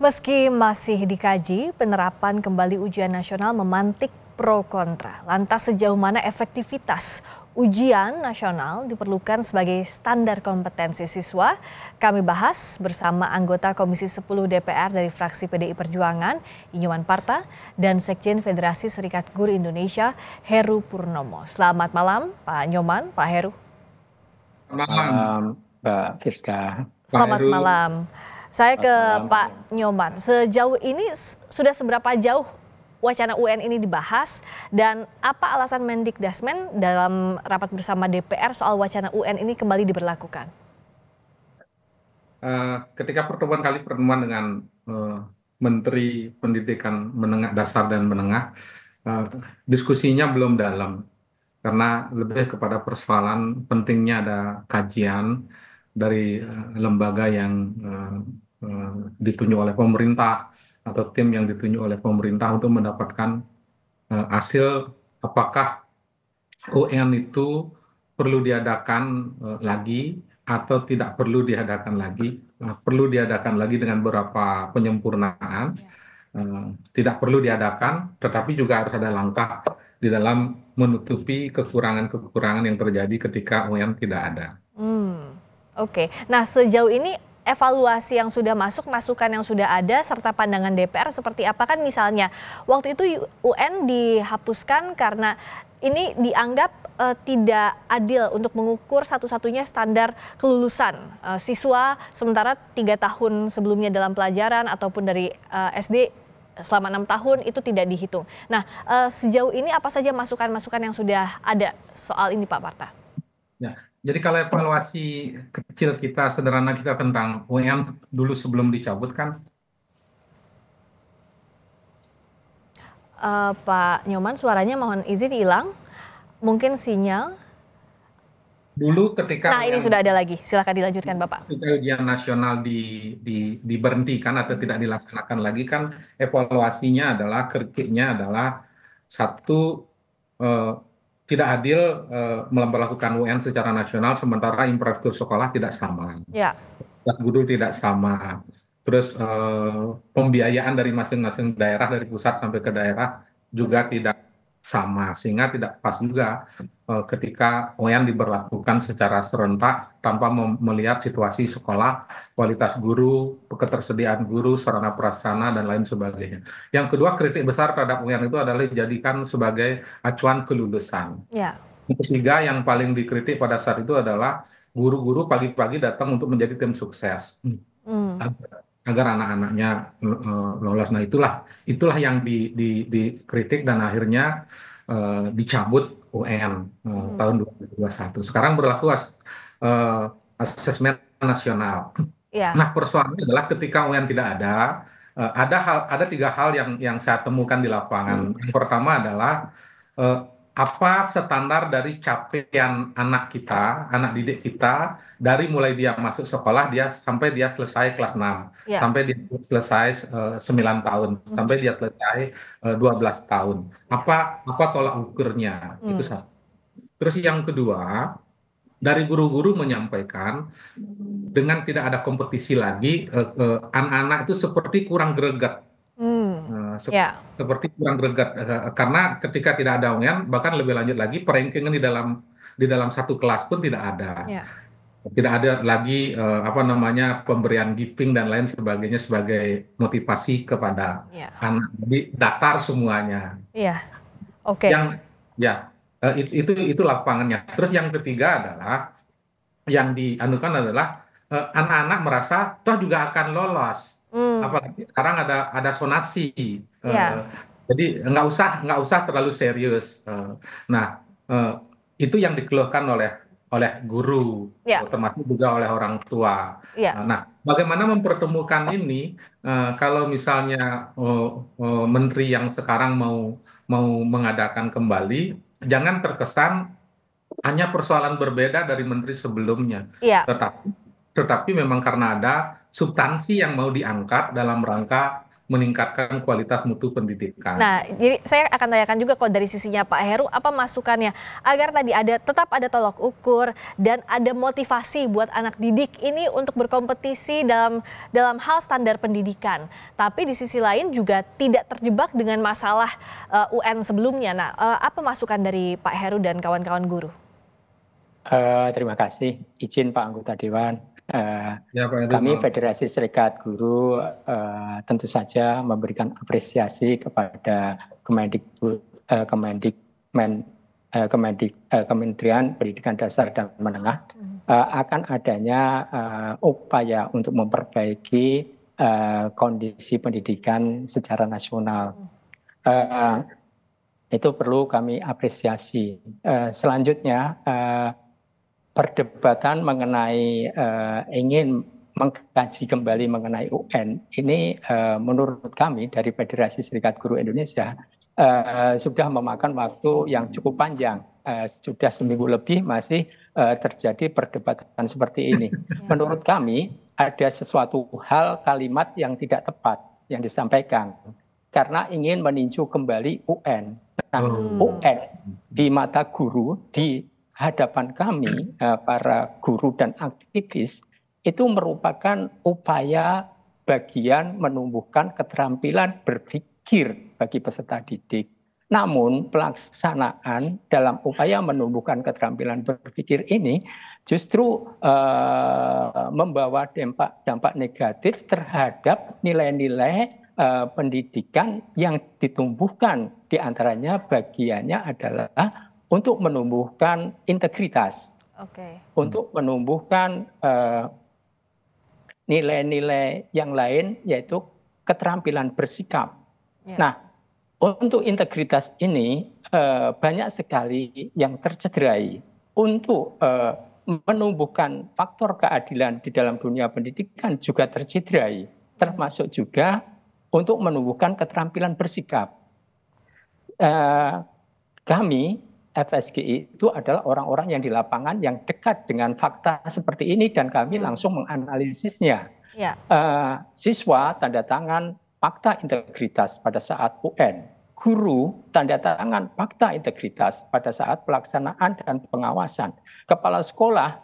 Meski masih dikaji, penerapan kembali ujian nasional memantik pro kontra. Lantas sejauh mana efektivitas ujian nasional diperlukan sebagai standar kompetensi siswa? Kami bahas bersama anggota Komisi 10 DPR dari fraksi PDI Perjuangan, Inyuman Parta, dan Sekjen Federasi Serikat Guru Indonesia, Heru Purnomo. Selamat malam, Pak Nyoman, Pak Heru. Malam, Mbak Fiska. Pak Selamat Heru. malam. Saya ke Selamat malam. Pak Nyoman. Sejauh ini sudah seberapa jauh wacana UN ini dibahas dan apa alasan Mendikdasmen dalam rapat bersama DPR soal wacana UN ini kembali diberlakukan? Ketika pertemuan dengan Menteri Pendidikan Menengah Dasar dan Menengah, diskusinya belum dalam karena lebih kepada persoalan pentingnya ada kajian dari lembaga yang ditunjuk oleh pemerintah atau tim yang ditunjuk oleh pemerintah untuk mendapatkan hasil apakah UN itu perlu diadakan lagi atau tidak perlu diadakan lagi. Perlu diadakan lagi dengan beberapa penyempurnaan. Tidak perlu diadakan, tetapi juga harus ada langkah di dalam menutupi kekurangan-kekurangan yang terjadi ketika UN tidak ada. Oke. Nah, sejauh ini evaluasi yang sudah masuk, masukan yang sudah ada, serta pandangan DPR seperti apa? Kan misalnya waktu itu UN dihapuskan karena ini dianggap tidak adil untuk mengukur satu-satunya standar kelulusan siswa, sementara 3 tahun sebelumnya dalam pelajaran ataupun dari SD selama 6 tahun itu tidak dihitung. Nah, sejauh ini apa saja masukan-masukan yang sudah ada soal ini, Pak Parta? Ya, jadi kalau evaluasi kecil kita, sederhana kita tentang UN dulu sebelum dicabut kan, Pak Nyoman, suaranya mohon izin hilang. Mungkin sinyal. dulu ketika Nah, ini sudah ada lagi. Silakan dilanjutkan, Bapak. ujian nasional diberhentikan atau tidak dilaksanakan lagi kan, evaluasinya adalah kritiknya adalah satu, eh, tidak adil melakukan UN secara nasional sementara infrastruktur sekolah tidak sama, Ya. guru tidak sama, terus pembiayaan dari masing-masing daerah dari pusat sampai ke daerah juga tidak sama, sehingga tidak pas juga ketika UN diberlakukan secara serentak tanpa melihat situasi sekolah, kualitas guru, ketersediaan guru, sarana prasarana dan lain sebagainya. Yang kedua, kritik besar terhadap UN itu adalah dijadikan sebagai acuan kelulusan. Ya. Yang ketiga yang paling dikritik pada saat itu adalah guru-guru pagi-pagi datang untuk menjadi tim sukses agar anak-anaknya lolos. Nah, itulah yang dikritik dan akhirnya dicabut UN tahun 2021. Sekarang berlaku asesmen nasional. Ya. Nah, persoalannya adalah ketika UN tidak ada, ada 3 hal yang saya temukan di lapangan. Yang pertama adalah eh, apa standar dari capaian anak kita, anak didik kita, dari mulai dia masuk sekolah dia sampai dia selesai kelas 6, Ya. sampai dia selesai 9 tahun, sampai dia selesai 12 tahun. Apa tolak ukurnya? Itu satu. Terus yang kedua, dari guru-guru menyampaikan dengan tidak ada kompetisi lagi, anak-anak itu seperti kurang greget. Ya. Seperti kurang greget karena ketika tidak ada UN, bahkan lebih lanjut lagi perankingan di dalam satu kelas pun tidak ada. Ya. Tidak ada lagi pemberian giving dan lain sebagainya sebagai motivasi kepada Ya. anak. Jadi datar semuanya. Iya. Oke. Itu lapangannya. Terus yang ketiga adalah yang dianukan adalah anak-anak merasa toh juga akan lolos. Apalagi sekarang ada sonasi. Ya. Jadi nggak usah terlalu serius. Nah, itu yang dikeluhkan oleh guru, Ya. termasuk juga oleh orang tua. Ya. Nah, bagaimana mempertemukan ini kalau misalnya menteri yang sekarang mau mengadakan kembali, jangan terkesan hanya persoalan berbeda dari menteri sebelumnya, Ya. tetapi memang karena ada substansi yang mau diangkat dalam rangka meningkatkan kualitas mutu pendidikan. Nah, jadi saya akan tanyakan juga kalau dari sisinya Pak Heru, apa masukannya agar tadi tetap ada tolok ukur dan ada motivasi buat anak didik ini untuk berkompetisi dalam hal standar pendidikan. Tapi di sisi lain juga tidak terjebak dengan masalah UN sebelumnya. Nah, apa masukan dari Pak Heru dan kawan-kawan guru? Terima kasih, izin Pak Anggota Dewan. Ya, Pak Heru, Kami Federasi Serikat Guru tentu saja memberikan apresiasi kepada Kementerian Pendidikan Dasar dan Menengah akan adanya upaya untuk memperbaiki kondisi pendidikan secara nasional. Itu perlu kami apresiasi. Selanjutnya, perdebatan mengenai ingin mengkaji kembali mengenai UN ini menurut kami dari Federasi Serikat Guru Indonesia sudah memakan waktu yang cukup panjang. Sudah seminggu lebih masih terjadi perdebatan seperti ini. Menurut kami ada sesuatu hal kalimat yang tidak tepat yang disampaikan karena ingin meninjau kembali UN. Nah, UN di mata guru di hadapan kami, para guru dan aktivis, itu merupakan upaya bagian menumbuhkan keterampilan berpikir bagi peserta didik. Namun pelaksanaan dalam upaya menumbuhkan keterampilan berpikir ini justru membawa dampak negatif terhadap nilai-nilai pendidikan yang ditumbuhkan. Di antaranya bagiannya adalah untuk menumbuhkan integritas, untuk menumbuhkan nilai-nilai yang lain, yaitu keterampilan bersikap. Nah, untuk integritas ini banyak sekali yang tercederai. Untuk menumbuhkan faktor keadilan di dalam dunia pendidikan juga tercederai, termasuk juga untuk menumbuhkan keterampilan bersikap. Kami FSGI itu adalah orang-orang yang di lapangan yang dekat dengan fakta seperti ini dan kami langsung menganalisisnya. Siswa tanda tangan fakta integritas pada saat UN, guru tanda tangan fakta integritas pada saat pelaksanaan dan pengawasan. Kepala sekolah,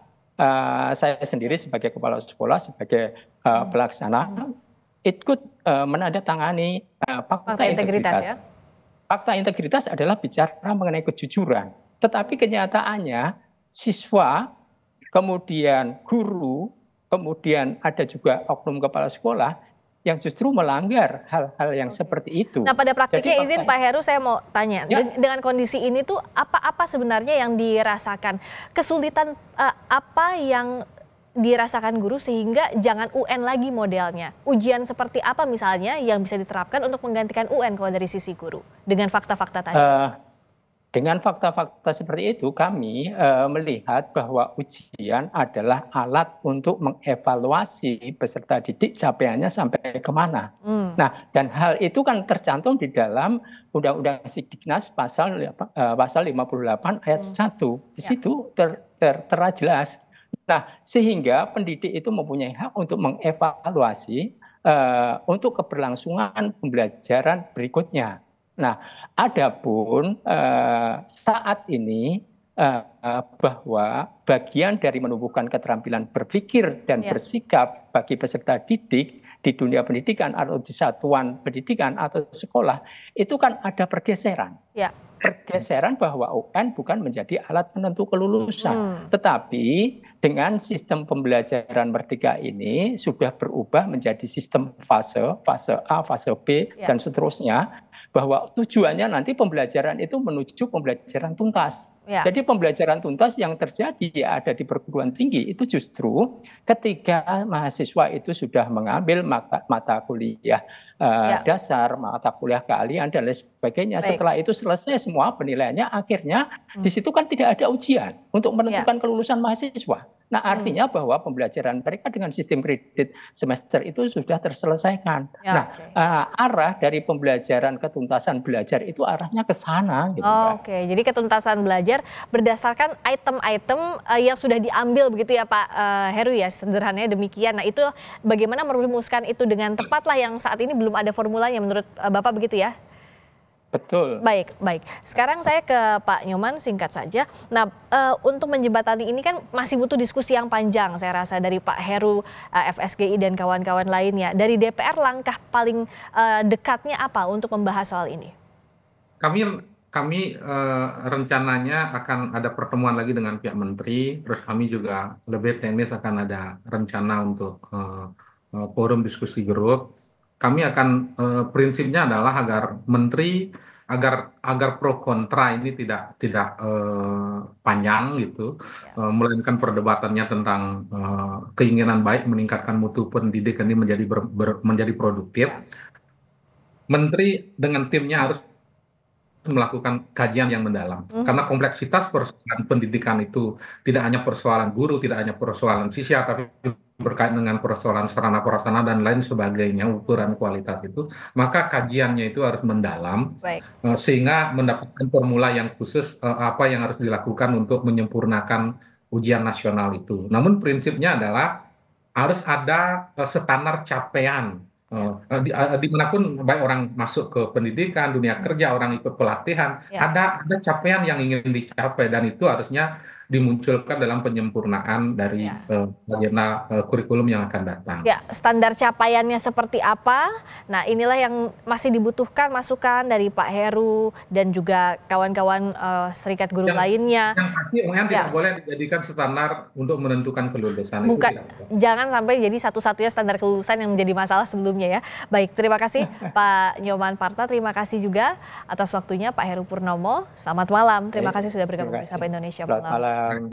saya sendiri sebagai kepala sekolah, sebagai pelaksana, ikut menandatangani fakta integritas. Fakta integritas adalah bicara mengenai kejujuran. Tetapi kenyataannya siswa, kemudian guru, kemudian ada juga oknum kepala sekolah yang justru melanggar hal-hal yang seperti itu. Nah, pada praktiknya izin Pak Heru saya mau tanya, dengan kondisi ini tuh apa sebenarnya yang dirasakan? Kesulitan apa yang dirasakan guru sehingga jangan UN lagi modelnya? Ujian seperti apa misalnya yang bisa diterapkan untuk menggantikan UN kalau dari sisi guru dengan fakta-fakta tadi? Dengan fakta-fakta seperti itu kami melihat bahwa ujian adalah alat untuk mengevaluasi peserta didik capaiannya sampai kemana. Nah, dan hal itu kan tercantum di dalam Undang-Undang Sidiknas pasal 58 ayat 1. Di situ tertera jelas. Nah, sehingga pendidik itu mempunyai hak untuk mengevaluasi untuk keberlangsungan pembelajaran berikutnya. Nah, adapun saat ini bahwa bagian dari menumbuhkan keterampilan berpikir dan bersikap bagi peserta didik di dunia pendidikan atau di satuan pendidikan atau sekolah itu kan ada pergeseran. Pergeseran bahwa UN bukan menjadi alat penentu kelulusan. Tetapi dengan sistem pembelajaran Merdeka ini sudah berubah menjadi sistem fase A, fase B, dan seterusnya. Bahwa tujuannya nanti pembelajaran itu menuju pembelajaran tuntas. Jadi pembelajaran tuntas yang terjadi ada di perguruan tinggi itu justru ketika mahasiswa itu sudah mengambil mata kuliah dasar, mata kuliah keahlian dan lain sebagainya. Setelah itu selesai semua penilaiannya, akhirnya di situ kan tidak ada ujian untuk menentukan kelulusan mahasiswa. Nah, artinya bahwa pembelajaran mereka dengan sistem kredit semester itu sudah terselesaikan. Ya, Nah, oke. arah dari pembelajaran ketuntasan belajar itu arahnya ke sana gitu, Mbak. Oke, jadi ketuntasan belajar berdasarkan item-item yang sudah diambil begitu ya Pak Heru ya, sederhananya demikian. Nah itu bagaimana merumuskan itu dengan tepat lah yang saat ini belum ada formulanya menurut Bapak begitu ya? Betul. Baik, baik. Sekarang saya ke Pak Nyoman singkat saja. Nah, untuk menjembatani ini kan masih butuh diskusi yang panjang saya rasa dari Pak Heru, FSGI dan kawan-kawan lainnya. Dari DPR langkah paling dekatnya apa untuk membahas soal ini? Kami rencananya akan ada pertemuan lagi dengan pihak menteri, terus kami juga lebih teknis akan ada rencana untuk forum diskusi grup. Kami akan prinsipnya adalah agar menteri agar pro kontra ini tidak panjang gitu, melainkan perdebatannya tentang keinginan baik meningkatkan mutu pendidikan ini menjadi produktif. Menteri dengan timnya harus melakukan kajian yang mendalam. Karena kompleksitas persoalan pendidikan itu tidak hanya persoalan guru, tidak hanya persoalan siswa, tapi berkaitan dengan persoalan sarana prasarana dan lain sebagainya, ukuran kualitas itu, maka kajiannya itu harus mendalam, Baik. sehingga mendapatkan formula yang khusus apa yang harus dilakukan untuk menyempurnakan ujian nasional itu. Namun prinsipnya adalah harus ada standar capaian. Dimanapun baik orang masuk ke pendidikan, dunia kerja, orang ikut pelatihan, Ya. ada capaian yang ingin dicapai dan itu harusnya dimunculkan dalam penyempurnaan dari Ya. agenda kurikulum yang akan datang. Ya, standar capaiannya seperti apa? Nah, inilah yang masih dibutuhkan masukan dari Pak Heru dan juga kawan-kawan serikat guru lainnya. Yang pasti UN Ya. tidak boleh dijadikan standar untuk menentukan kelulusan. Itu Bukan, tidak boleh. jangan sampai jadi satu-satunya standar kelulusan yang menjadi masalah sebelumnya ya. Baik, terima kasih Pak Nyoman Parta, terima kasih juga atas waktunya Pak Heru Purnomo. Selamat malam, terima kasih sudah bergabung bersama Indonesia Selamat Malam. malam.